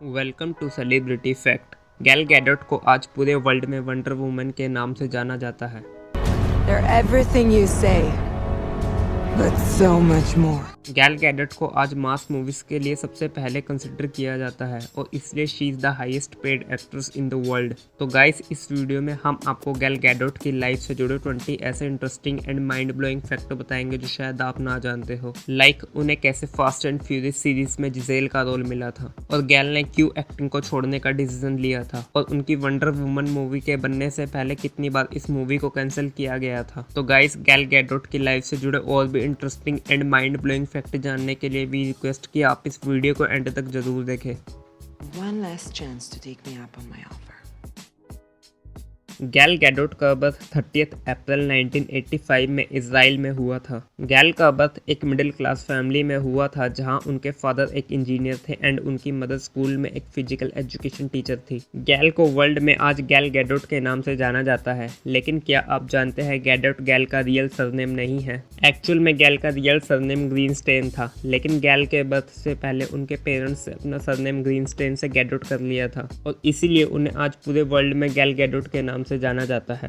Welcome to celebrity fact. Gal Gadot को आज पूरे वर्ल्ड में वंडर वुमन के नाम से जाना जाता है। They're everything you say, but so much more. गैल गैडोट को आज मास मूवीज के लिए सबसे पहले कंसिडर किया जाता है और इसलिए she is the highest paid actress in the world. तो गाइस, इस वीडियो में हम आपको गैल गैडोट की लाइफ से जुड़े 20 ऐसे interesting and mind blowing fact बताएंगे जो शायद आप ना जानते हो। लाइक उन्हें कैसे फास्ट एंड फ्यूरियस सीरीज में जिजेल का रोल मिला था और गैल ने क्यों एक्टिंग को छोड़ने का डिसीजन लिया था और उनकी वंडर वुमन मूवी के बनने से पहले कितनी बार इस मूवी को कैंसिल किया गया था। तो गाइस, गैल गैडोट की लाइफ से जुड़े और भी interesting and mind blowing fact जानने के लिए भी रिक्वेस्ट कि आप इस वीडियो को एंड तक जरूर देखें। One last chance to take me up on my offer. Gal Gadot का बर्थ 30 अप्रैल 1985 में इजराइल में हुआ था। गैल का बर्थ एक मिडिल क्लास फैमिली में हुआ था जहां उनके फादर एक इंजीनियर थे एंड उनकी मदर स्कूल में एक फिजिकल एजुकेशन टीचर थी। गैल को वर्ल्ड में आज गैल गैडोट के नाम से जाना जाता है, लेकिन क्या आप जानते हैं गैडोट गैल का रियल सरनेम नहीं है। एक्चुअल में गैल का रियल सरनेम ग्रीनस्टेन था, लेकिन गैल के बर्थ से पहले उनके पेरेंट्स ने अपना सरनेम ग्रीनस्टेन से गैडोट कर लिया था और इसीलिए उन्हें आज पूरे वर्ल्ड में गैल गैडोट के नाम से जाना जाता है।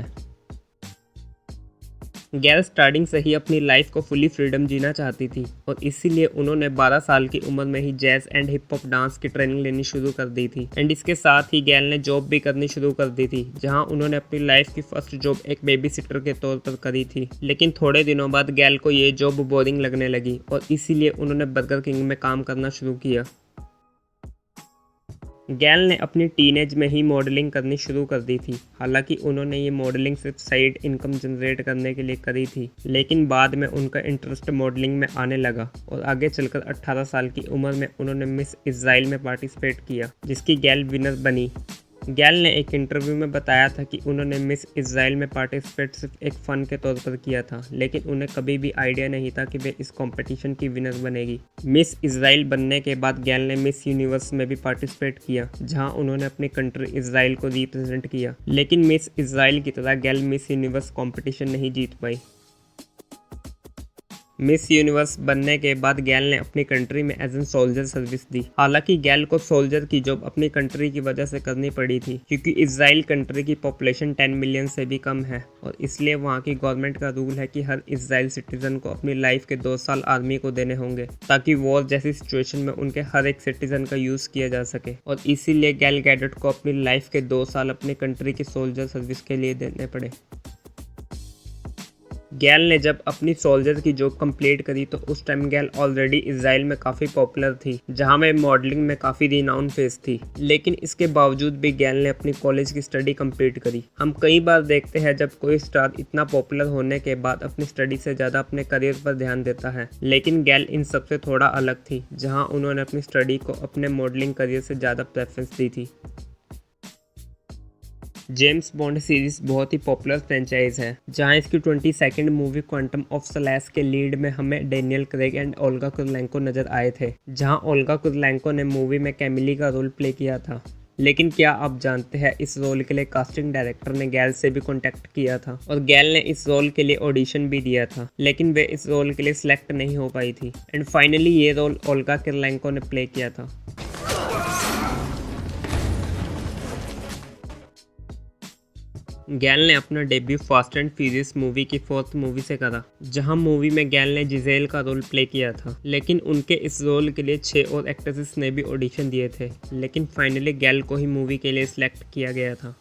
गैल स्टार्टिंग से ही अपनी लाइफ को फुली फ्रीडम जीना चाहती थी और इसीलिए उन्होंने 12 साल की उम्र में ही jazz and hip hop dance की ट्रेनिंग लेनी शुरू कर दी थी एंड इसके साथ ही गैल ने जॉब भी करनी शुरू कर दी थी, जहां उन्होंने अपनी लाइफ की फर्स्ट जॉब एक बेबी सिटर के तौर पर करी थी। लेकिन थोड़े दिनों बाद गैल को ये जॉब बोरिंग लगने लगी और इसीलिए उन्होंने बर्गर किंग में काम करना शुरू किया। गैल ने अपनी टीनेज में ही मॉडलिंग करनी शुरू कर दी थी। हालांकि उन्होंने ये मॉडलिंग सिर्फ साइड इनकम जनरेट करने के लिए करी थी, लेकिन बाद में उनका इंटरेस्ट मॉडलिंग में आने लगा और आगे चलकर 18 साल की उम्र में उन्होंने मिस इजराइल में पार्टिसिपेट किया, जिसकी गैल विनर बनी। गैल ने एक इंटरव्यू में बताया था कि उन्होंने मिस इजराइल में पार्टिसिपेट सिर्फ एक फ़न के तौर पर किया था, लेकिन उन्हें कभी भी आइडिया नहीं था कि वे इस कंपटीशन की विनर बनेगी। मिस इजराइल बनने के बाद गैल ने मिस यूनिवर्स में भी पार्टिसिपेट किया, जहां उन्होंने अपनी कंट्री इजराइल को रिप्रेजेंट किया, लेकिन मिस इजराइल की तरह गैल मिस यूनिवर्स कॉम्पिटिशन नहीं जीत पाई। मिस यूनिवर्स बनने के बाद गैल ने अपनी कंट्री में एज एन सोल्जर सर्विस दी। हालांकि गैल को सोल्जर की जॉब अपनी कंट्री की वजह से करनी पड़ी थी, क्योंकि इजराइल कंट्री की पॉपुलेशन 10 मिलियन से भी कम है और इसलिए वहां की गवर्नमेंट का रूल है कि हर इजराइल सिटीजन को अपनी लाइफ के 2 साल आर्मी को देने होंगे, ताकि वॉर जैसी सिचुएशन में उनके हर एक सिटीजन का यूज किया जा सके। और इसीलिए गैल गैडोट को अपनी लाइफ के 2 साल अपनी कंट्री की सोल्जर सर्विस के लिए देने पड़े। गैल ने जब अपनी सोल्जर की जॉब कंप्लीट करी तो उस टाइम गैल ऑलरेडी इजराइल में काफ़ी पॉपुलर थी, जहां में मॉडलिंग में काफ़ी रिनाउन फेस थी। लेकिन इसके बावजूद भी गैल ने अपनी कॉलेज की स्टडी कंप्लीट करी। हम कई बार देखते हैं जब कोई स्टार इतना पॉपुलर होने के बाद अपनी स्टडी से ज़्यादा अपने करियर पर ध्यान देता है, लेकिन गैल इन सबसे थोड़ा अलग थी, जहाँ उन्होंने अपनी स्टडी को अपने मॉडलिंग करियर से ज़्यादा प्रेफरेंस दी थी। जेम्स बॉन्ड सीरीज बहुत ही पॉपुलर फ्रेंचाइज है, जहां इसकी 22nd मूवी क्वांटम ऑफ सलास के लीड में हमें Daniel Craig and Olga Kurylenko नजर आए थे, जहां ओल्गा कुरिलेंको ने मूवी में कैमिली का रोल प्ले किया था। लेकिन क्या आप जानते हैं इस रोल के लिए कास्टिंग डायरेक्टर ने गैल से भी कॉन्टैक्ट किया था और गैल ने इस रोल के लिए ऑडिशन भी दिया था, लेकिन वे इस रोल के लिए सिलेक्ट नहीं हो पाई थी एंड फाइनली ये रोल ओल्गा कुरिलेंको ने प्ले किया था। गैल ने अपना debut fast and Furious movie की 4th मूवी से करा, जहां मूवी में गैल ने जिजेल का रोल प्ले किया था। लेकिन उनके इस रोल के लिए 6 और एक्ट्रेसेस ने भी ऑडिशन दिए थे, लेकिन फाइनली गैल को ही मूवी के लिए सिलेक्ट किया गया था।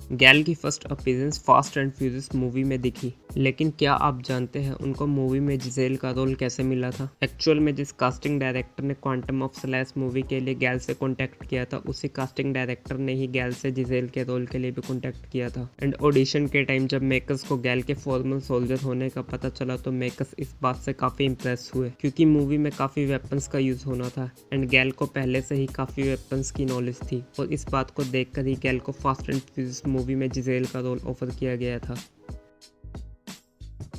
गैल की first appearance fast and Furious movie में दिखी, लेकिन क्या आप जानते हैं उनको मूवी में जिजेल का रोल कैसे मिला था। एक्चुअल में जिस कास्टिंग डायरेक्टर ने क्वांटम ऑफ सलास मूवी के लिए गैल से कॉन्टैक्ट किया था, उसी कास्टिंग डायरेक्टर ने ही गैल से जिजेल के रोल के लिए भी कॉन्टैक्ट किया था। एंड ऑडिशन के टाइम जब मेकर्स को गैल के फॉर्मल सोल्जर होने का पता चला तो मेकर्स इस बात से काफ़ी इम्प्रेस हुए, क्योंकि मूवी में काफ़ी वेपन्स का यूज़ होना था एंड गैल को पहले से ही काफ़ी वेपन्स की नॉलेज थी और इस बात को देखकर ही गैल को फास्ट एंड फ्यूरियस मूवी में जिजेल का रोल ऑफर किया गया था।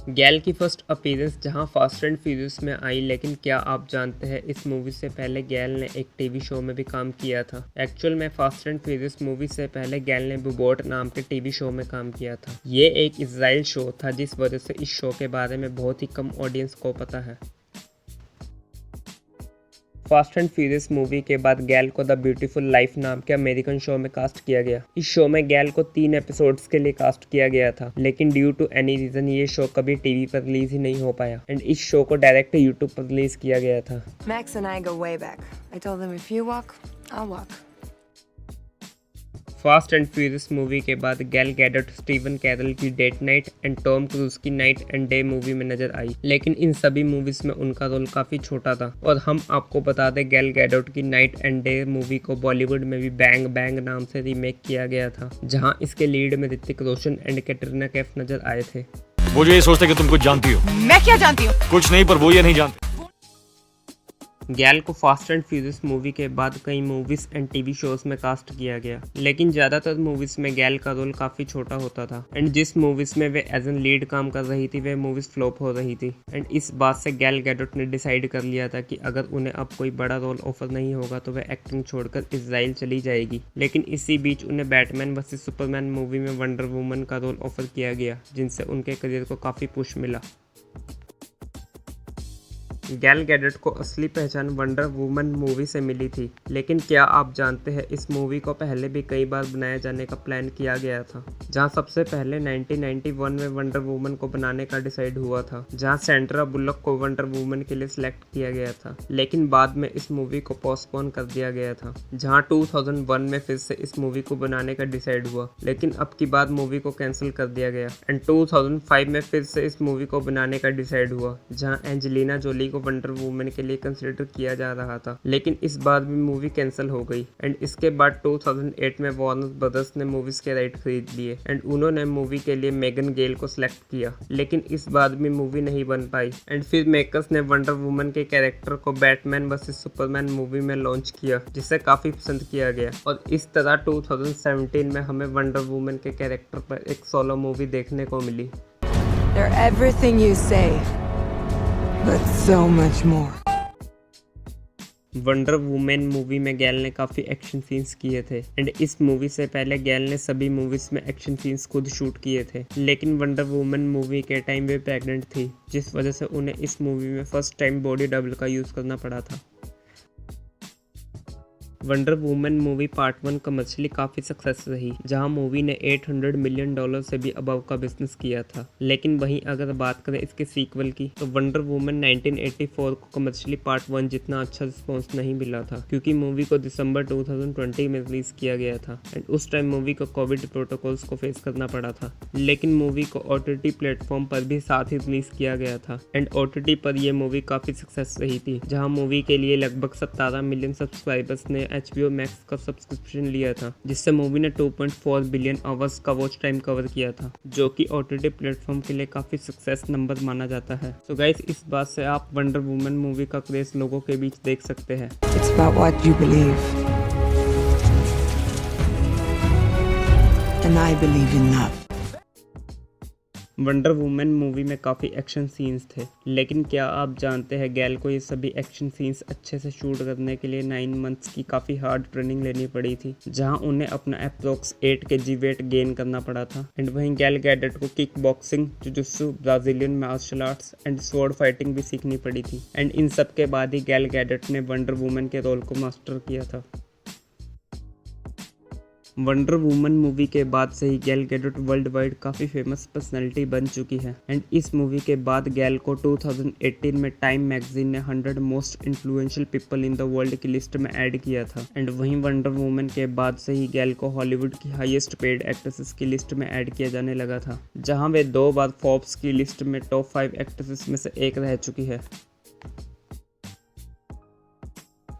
गैल की फर्स्ट अपीयरेंस जहां फास्ट एंड फ्यूरियस में आई, लेकिन क्या आप जानते हैं इस मूवी से पहले गैल ने एक टीवी शो में भी काम किया था। एक्चुअल में फास्ट एंड फ्यूरियस मूवी से पहले गैल ने बुबोट नाम के टीवी शो में काम किया था। ये एक इजराइल शो था, जिस वजह से इस शो के बारे में बहुत ही कम ऑडियंस को पता है। फास्ट एंड फ्यूरियस मूवी के बाद गैल को द ब्यूटीफुल लाइफ नाम के अमेरिकन शो में कास्ट किया गया। इस शो में गैल को 3 एपिसोड्स के लिए कास्ट किया गया था, लेकिन ड्यू टू एनी रीजन ये शो कभी टीवी पर रिलीज ही नहीं हो पाया एंड इस शो को डायरेक्ट यूट्यूब पर रिलीज किया गया था। Max and I go way back. I told him if you walk, I'll walk. Fast and Furious movie के बाद गैल गैडोट स्टीवन कैरल की Date Night and Tom Cruise की Knight and Day movie में नजर आई, लेकिन इन सभी movies में उनका रोल काफी छोटा था। और हम आपको बता दें गैल गैडोट की नाइट एंड डे मूवी को बॉलीवुड में भी बैंग बैंग नाम से रीमेक किया गया था, जहां इसके लीड में ऋतिक रोशन एंड कैटरीना कैफ नजर आए थे। वो जो ये सोचते कि तुम कुछ जानती हो। मैं क्या जानती हूँ? कुछ नहीं, पर वो ये नहीं जानते। गैल को फास्ट एंड फ्यूरियस मूवी के बाद कई मूवीज एंड टीवी शोज में कास्ट किया गया, लेकिन ज्यादातर मूवीज में गैल का रोल काफी छोटा होता था एंड जिस मूवीज में वे एज एन लीड काम कर रही थी वे मूवीज फ्लॉप हो रही थी एंड इस बात से गैल गैडोट ने डिसाइड कर लिया था कि अगर उन्हें अब कोई बड़ा रोल ऑफर नहीं होगा तो वे एक्टिंग छोड़कर इजराइल चली जाएगी। लेकिन इसी बीच उन्हें बैटमैन वर्सेस सुपरमैन मूवी में वंडर वुमन का रोल ऑफर किया गया, जिनसे उनके करियर को काफी पुश मिला। गैल गैडोट को असली पहचान वंडर वुमन मूवी से मिली थी, लेकिन क्या आप जानते हैं इस मूवी को पहले भी कई बार बनाए जाने का प्लान किया गया था, जहां सबसे पहले 1991 में वंडर वुमन को बनाने का डिसाइड हुआ था, जहां सैंड्रा बुल्लॉक को वंडर वुमन के लिए सिलेक्ट किया गया था, लेकिन बाद में इस मूवी को पोस्टपोन कर दिया गया था। जहां 2001 में फिर से इस मूवी को बनाने का डिसाइड हुआ, लेकिन अब की बार मूवी को कैंसिल कर दिया गया एंड 2005 में फिर से इस मूवी को बनाने का डिसाइड हुआ, जहां एंजेलिना जोली वंडर वुमन के लिए कंसिडर किया जा रहा था, लेकिन इस बार भी मूवी कैंसिल हो गई एंड इसके बाद 2008 में वार्नर ब्रदर्स ने मूवीज के राइट खरीद लिए एंड उन्होंने मूवी के लिए मेगन गेल को सिलेक्ट किया, लेकिन इस बार भी मूवी नहीं बन पाई एंड फिर मेकर्स ने वंडर वुमन के कैरेक्टर को बैटमैन वर्सेस सुपरमैन मूवी में लॉन्च किया, जिसे काफी पसंद किया गया और इस तरह 2017 में हमें वंडर वुमन के कैरेक्टर पर एक सोलो मूवी देखने को मिली। They're everything you say, but so much more. Wonder women movie में गैल ने काफ़ी एक्शन सीन्स किए थे एंड इस मूवी से पहले गैल ने सभी मूवीज में एक्शन सीन्स खुद शूट किए थे, लेकिन वंडर वुमेन मूवी के टाइम वे प्रेग्नेंट थी, जिस वजह से उन्हें इस मूवी में फर्स्ट टाइम बॉडी डबल का यूज़ करना पड़ा था। Wonder woman movie part 1 commercially काफ़ी सक्सेस रही, जहां मूवी ने $800 मिलियन से भी अबव का बिजनेस किया था, लेकिन वहीं अगर बात करें इसके सीक्वल की तो वंडर वुमन 1984 को कमर्शियली पार्ट 1 जितना अच्छा रिस्पॉन्स नहीं मिला था, क्योंकि मूवी को दिसंबर 2020 में रिलीज किया गया था एंड उस टाइम मूवी को कोविड प्रोटोकॉल्स को फेस करना पड़ा था, लेकिन मूवी को OTT प्लेटफॉर्म पर भी साथ ही रिलीज किया गया था एंड OTT पर यह मूवी काफ़ी सक्सेस रही थी, जहाँ मूवी के लिए लगभग 17 मिलियन सब्सक्राइबर्स ने HBO Max का सब्सक्रिप्शन लिया था, जिससे मूवी ने 2.4 बिलियन आवर्स का वॉच टाइम कवर किया था, जो कि OTT प्लेटफॉर्म के लिए काफी सक्सेस नंबर माना जाता है। तो गाइस, इस बात से आप वंडर वुमन मूवी का क्रेज लोगों के बीच देख सकते हैं। It's about what you believe. And I believe in that. Wonder woman movie में काफ़ी एक्शन सीन्स थे, लेकिन क्या आप जानते हैं गैल को ये सभी एक्शन सीन्स अच्छे से शूट करने के लिए 9 मंथ्स की काफ़ी हार्ड ट्रेनिंग लेनी पड़ी थी, जहां उन्हें अपना अप्रोक्स 8 kg वेट गेन करना पड़ा था एंड वहीं गैल गैडोट को kick boxing, jujutsu, Brazilian martial arts and sword fighting भी सीखनी पड़ी थी एंड इन सब के बाद ही गैल गैडोट ने वंडर वुमन के रोल को मास्टर किया था। वंडर वुमन मूवी के बाद से ही गैल गैडोट वर्ल्ड वाइड काफ़ी फेमस पर्सनैलिटी बन चुकी है एंड इस मूवी के बाद गैल को 2018 में टाइम मैगजीन ने 100 most influential people in the world की लिस्ट में ऐड किया था एंड वहीं वंडर वुमन के बाद से ही गैल को हॉलीवुड की हाईएस्ट पेड एक्ट्रेसेस की लिस्ट में ऐड किया जाने लगा था, जहां वे 2 बार फोर्ब्स की लिस्ट में टॉप 5 एक्ट्रेसेस में से एक रह चुकी है।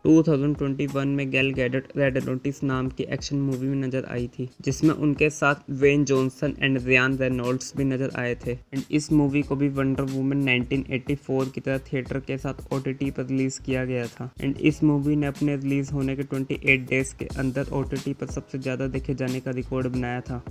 2021 में गैल गैडोट रेड नोटिस नाम की एक्शन मूवी में नजर आई थी, जिसमें उनके साथ Wayne Johnson and Ryan Reynolds भी नजर आए थे एंड इस मूवी को भी वंडर वुमन 1984 की तरह थिएटर के साथ OTT पर रिलीज किया गया था एंड इस मूवी ने अपने रिलीज होने के 28 डेज के अंदर OTT पर सबसे ज़्यादा देखे जाने का रिकॉर्ड बनाया था।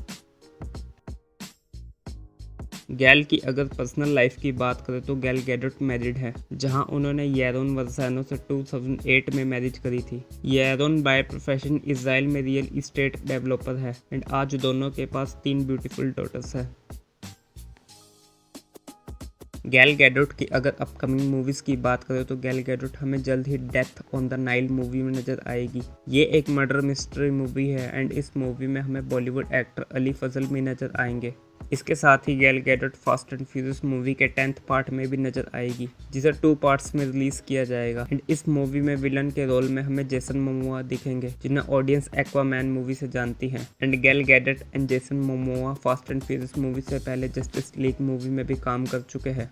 गैल की अगर पर्सनल लाइफ की बात करें तो गैल गैडोट मैरिड है, जहां उन्होंने येरोन वर्जानो से 2008 में मैरिज करी थी। येरोन बाय प्रोफेशन इजराइल में रियल इस्टेट डेवलपर है एंड आज दोनों के पास 3 ब्यूटीफुल डॉटर्स है। गैल गैडोट की अगर अपकमिंग मूवीज की बात करें तो गैल गैडोट हमें जल्द ही Death on the Nile movie में नजर आएगी। ये एक मर्डर मिस्ट्री मूवी है एंड इस मूवी में हमें बॉलीवुड एक्टर अली फजल भी नजर आएंगे। इसके साथ ही Gal Gadot Fast and Furious movie के 10th पार्ट में भी नजर आएगी, जिसे 2 पार्ट्स में रिलीज किया जाएगा। एंड इस मूवी में विलन के रोल में हमें जेसन मोमोआ दिखेंगे, जिन्हें ऑडियंस एक्वामैन मूवी से जानती है। And Gal Gadot and Jason Momoa fast and Furious movie से पहले जस्टिस लीग मूवी में भी काम कर चुके हैं।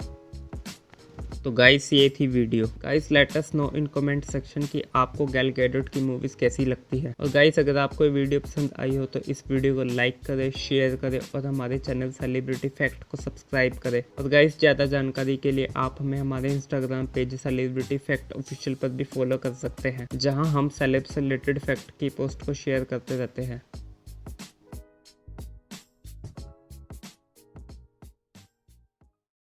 तो गाइस ये थी video. Guys let us know in comment section कि आपको गैल गैडोट की मूवीज कैसी लगती है। और गाइस अगर आपको ये वीडियो पसंद आई हो तो इस वीडियो को लाइक करें, शेयर करें और हमारे चैनल सेलिब्रिटी फैक्ट को सब्सक्राइब करें। और गाइस ज़्यादा जानकारी के लिए आप हमें हमारे Instagram page celebrity fact official पर भी फॉलो कर सकते हैं, जहाँ हम सेलेब से रिलेटेड फैक्ट की पोस्ट को शेयर करते रहते हैं।